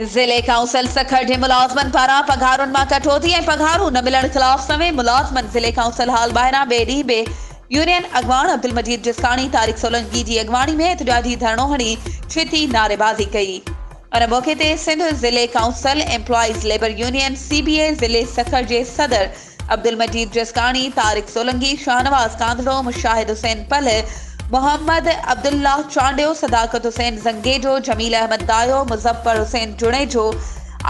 ज़िले काउंसिल सखर जे मुलाज़मन पारां पघारुनि मां कटौती ऐं पघारूं न मिलण ख़िलाफ़ समेत मुलाज़मन ज़िले काउंसिल हाल ॿाहिरां ॿिए ॾींहुं बि यूनियन अॻवान अब्दुल मजीद जिस्काणी तारिक सोलंकी जी अॻवानी में एहतजाजी धरणो हणी छिती नारेबाज़ी कई। उन मौक़े ते सिंध ज़िले council employees labour union CBA ज़िले सखर जे सदर अब्दुल मजीद जिस्काणी, तारिक सोलंकी, शाहनवाज़ कांदड़ो, मुशाहिद हुसैन पल, मोहम्मद अब्दुल्ला चांडियो, सदाकत हुसैन ज़ंगेजो, जमील अहमद दायो, मुज़फ्फर हुसैन जुणेजो,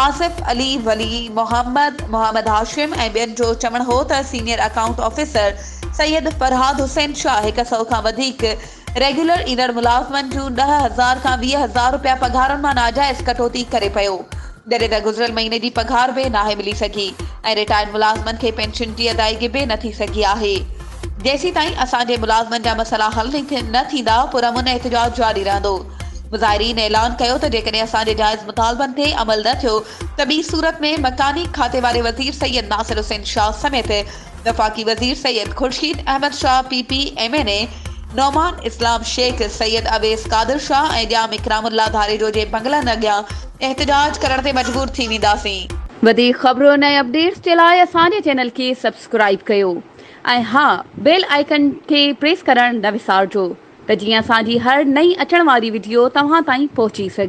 आसिफ अली वली, मोहम्मद हाशिम ऐं ॿियनि जो चवणु हो त senior account officer Syed Farhad Hussain Shah 100 खां वधीक रेगुलर ईंदड़ मुलाज़मनि जूं 10,000 खां 20,000 रुपया पघारुनि मां नाजाइज़ कटौती करे पियो, जॾहिं त गुज़िरियल महीने जी पघार बि नाहे मिली सघी ऐं रिटायर्ड मुलाज़मनि खे पेंशन जी अदायगी बि न थी सघी आहे। जेसीं ताईं असांजे मुलाज़मनि जा मसइला हल न थींदा पुरअमन एहतजाज जारी रहंदो। मुज़ाहिरीन ऐलान कयो त जेकॾहिं असांजे जाइज़ मुतालबनि ते अमल न थियो त ॿी सूरत में मकानी खाते वारे वज़ीर सैयद नासिर हुसैन शाह समेत वफ़ाक़ी वज़ीर सैयद खुर्शीद अहमद शाह PP MNA, नौमान इस्लाम शेख, सैयद अवेस कादिर शाह ऐं ॼाम इकरामुल्लाह धारेजो जे बंगलनि अॻियां एहतजाज करण ते मजबूर थी वेंदासीं। वधीक ख़बरुनि ऐं अपडेट्स जे लाइ असांजे चैनल खे सब्सक्राइब कयो ऐं हा, बेल आइकन खे प्रेस करणु न विसारिजो त जीअं असांजी हर नई अचण वारी वीडियो तव्हां ताईं पहुची सघे।